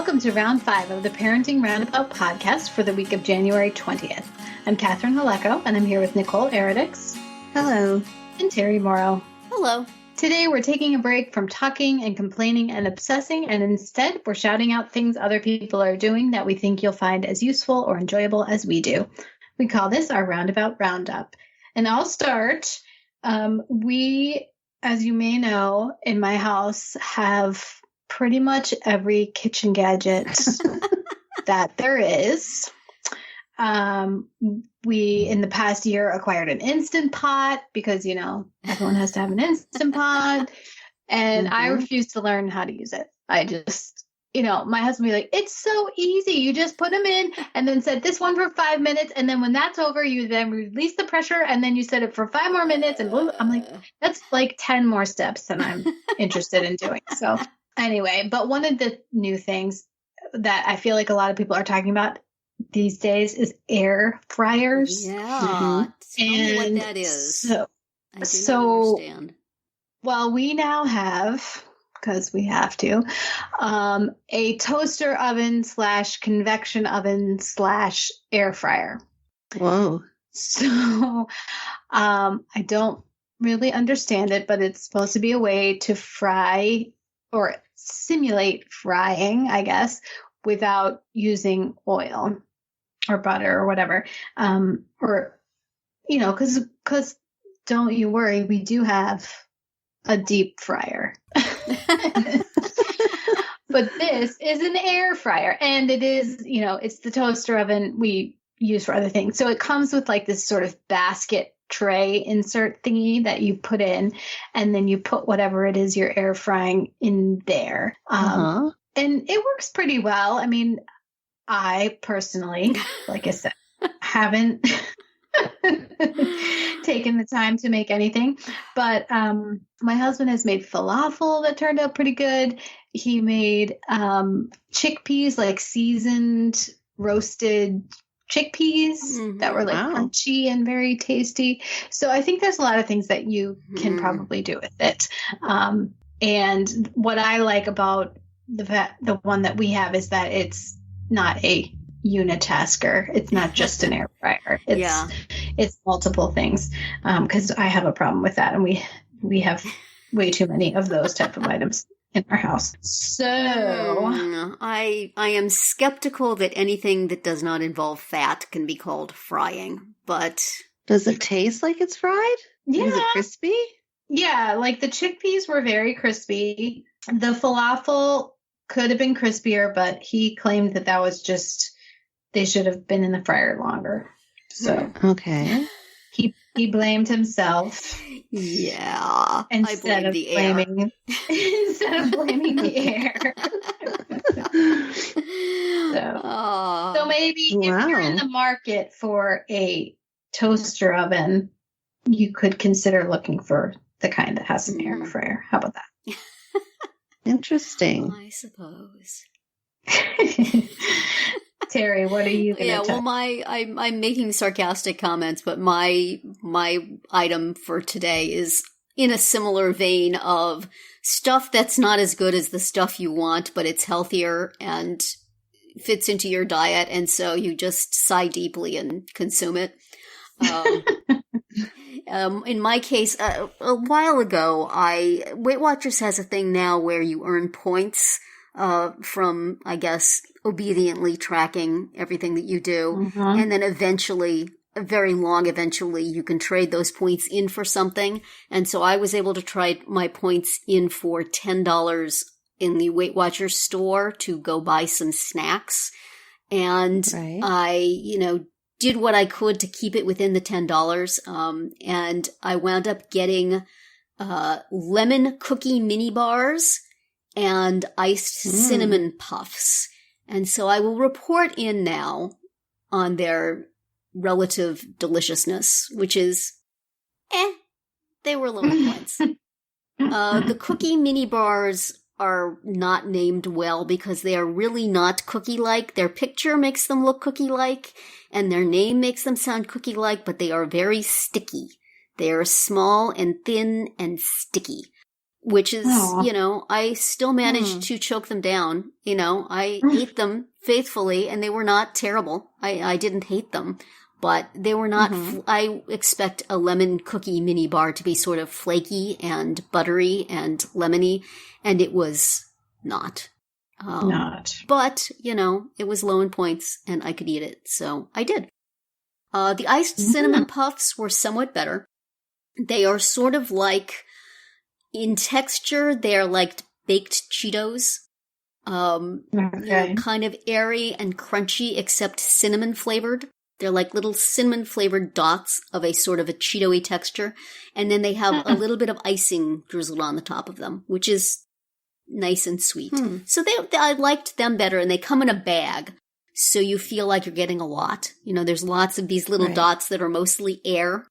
Welcome to Round 5 of the Parenting Roundabout podcast for the week of January 20th. I'm Catherine Haleko, and I'm here with Nicole Eridix. Hello. And Terry Morrow. Hello. Today we're taking a break from talking and complaining and obsessing, and instead we're shouting out things other people are doing that we think you'll find as useful or enjoyable as we do. We call this our Roundabout Roundup. And I'll start. We, as you may know, in my house have pretty much every kitchen gadget that there is. We, in the past year, acquired an Instant Pot because, you know, everyone has to have an Instant Pot. And I refused to learn how to use it. I just, you know, my husband would be like, it's so easy. You just put them in and then set this one for 5 minutes. And then when that's over, you then release the pressure and then you set it for 5 more minutes. And I'm like, that's like 10 more steps than I'm interested in doing. So anyway, but one of the new things that I feel like a lot of people are talking about these days is air fryers. Yeah. Tell me what that is. So I do not understand. Well, we now have, because we have to, a toaster oven / convection oven / air fryer. Whoa. So I don't really understand it, but it's supposed to be a way to fry or simulate frying, I guess, without using oil or butter or whatever. Or, you know, because don't you worry, we do have a deep fryer. But this is an air fryer, and it is, you know, it's the toaster oven we use for other things. So it comes with like this sort of basket tray insert thingy that you put in, and then you put whatever it is you're air frying in there. And it works pretty well. I mean, I personally, like I said, haven't taken the time to make anything, but my husband has made falafel that turned out pretty good. He made chickpeas, like seasoned roasted chickpeas that were like crunchy and very tasty. So I think there's a lot of things that you can probably do with it. And what I like about the one that we have is that it's not a unitasker. It's not just an air fryer. It's multiple things. Because I have a problem with that, and we have way too many of those type of items in our house. So I am skeptical that anything that does not involve fat can be called frying, but does it taste like it's fried? Yeah. Is it crispy? Yeah, like the chickpeas were very crispy. The falafel could have been crispier, but he claimed that was just, they should have been in the fryer longer. So okay. He blamed himself. Yeah. Instead of blaming the air. So maybe if you're in the market for a toaster oven, you could consider looking for the kind that has an air fryer. How about that? Interesting. I suppose. Terry, what are you going to well, I'm making sarcastic comments, but my item for today is in a similar vein of stuff that's not as good as the stuff you want, but it's healthier and fits into your diet, and so you just sigh deeply and consume it. In my case, a while ago, Weight Watchers has a thing now where you earn points from, I guess, obediently tracking everything that you do. And then eventually, you can trade those points in for something. And so I was able to trade my points in for $10 in the Weight Watchers store to go buy some snacks. And I, did what I could to keep it within the $10. And I wound up getting lemon cookie mini bars and iced cinnamon puffs. And so I will report in now on their relative deliciousness, which is, they were low points. The cookie mini bars are not named well because they are really not cookie-like. Their picture makes them look cookie-like, and their name makes them sound cookie-like, but they are very sticky. They are small and thin and sticky. which is, Aw. I still managed to choke them down. I ate them faithfully and they were not terrible. I didn't hate them, but they were not, I expect a lemon cookie mini bar to be sort of flaky and buttery and lemony, and it was not. But, it was low in points and I could eat it. So I did. The iced cinnamon puffs were somewhat better. They are sort of like, in texture, they're like baked Cheetos. They're kind of airy and crunchy, except cinnamon flavored. They're like little cinnamon flavored dots of a sort of a Cheeto-y texture. And then they have a little bit of icing drizzled on the top of them, which is nice and sweet. So I liked them better, and they come in a bag, so you feel like you're getting a lot. There's lots of these little dots that are mostly air,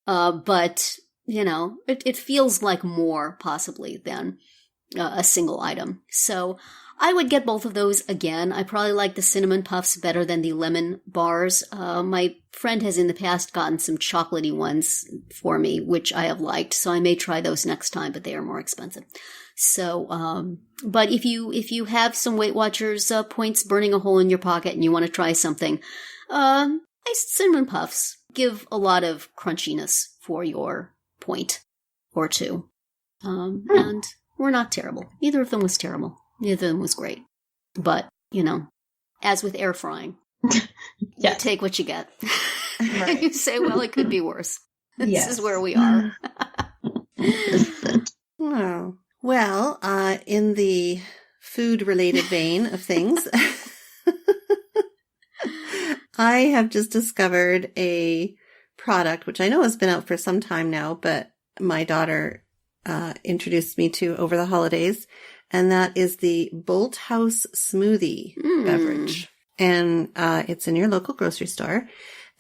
but it feels like more possibly than a single item. So I would get both of those again. I probably like the cinnamon puffs better than the lemon bars. My friend has in the past gotten some chocolatey ones for me, which I have liked, so I may try those next time, but they are more expensive. So, but if you have some Weight Watchers points burning a hole in your pocket and you want to try something, iced cinnamon puffs give a lot of crunchiness for your point or two. And were not terrible. Neither of them was terrible. Neither of them was great. But, as with air frying, you take what you get. You say, well, it could be worse. This is where we are. Oh. Well, in the food-related vein of things, I have just discovered a product, which I know has been out for some time now, but my daughter introduced me to over the holidays, and that is the Bolthouse smoothie beverage. And it's in your local grocery store.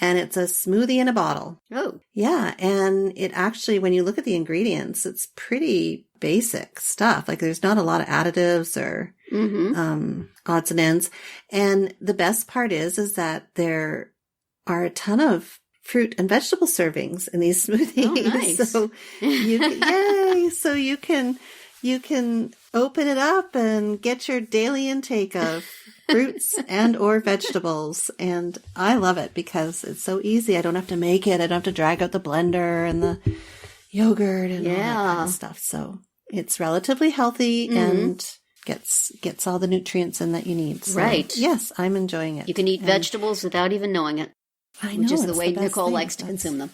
And it's a smoothie in a bottle. Oh. Yeah. And it actually, when you look at the ingredients, it's pretty basic stuff. Like there's not a lot of additives or odds and ends. And the best part is that there are a ton of fruit and vegetable servings in these smoothies. Oh, nice. So yay! So you can open it up and get your daily intake of fruits and or vegetables. And I love it because it's so easy. I don't have to make it. I don't have to drag out the blender and the yogurt and all that kind of stuff. So it's relatively healthy and gets all the nutrients in that you need. So, right. Yes, I'm enjoying it. You can eat vegetables without even knowing it. I know, which is the way Nicole likes to consume them.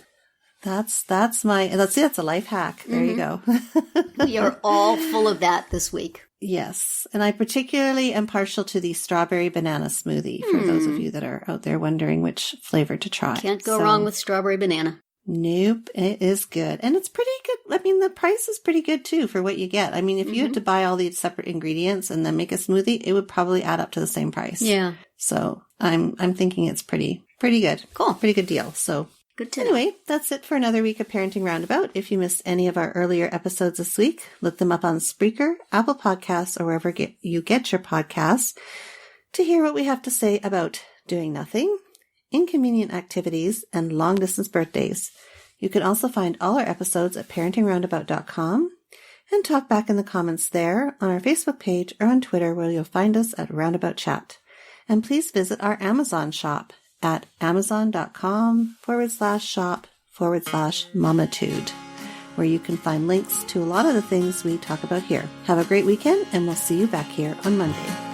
That's a life hack. There you go. We are all full of that this week. Yes. And I particularly am partial to the strawberry banana smoothie for those of you that are out there wondering which flavor to try. Can't go wrong with strawberry banana. Nope. It is good. And it's pretty good. I mean, the price is pretty good too for what you get. I mean, if you had to buy all these separate ingredients and then make a smoothie, it would probably add up to the same price. Yeah. So I'm thinking it's pretty good. Cool. Pretty good deal. So good to anyway, that's it for another week of Parenting Roundabout. If you missed any of our earlier episodes this week, look them up on Spreaker, Apple Podcasts, or wherever you get your podcasts to hear what we have to say about doing nothing, inconvenient activities, and long-distance birthdays. You can also find all our episodes at parentingroundabout.com and talk back in the comments there, on our Facebook page, or on Twitter, where you'll find us at Roundabout Chat. And please visit our Amazon shop at amazon.com/shop/mamatude, where you can find links to a lot of the things we talk about here. Have a great weekend, and we'll see you back here on Monday.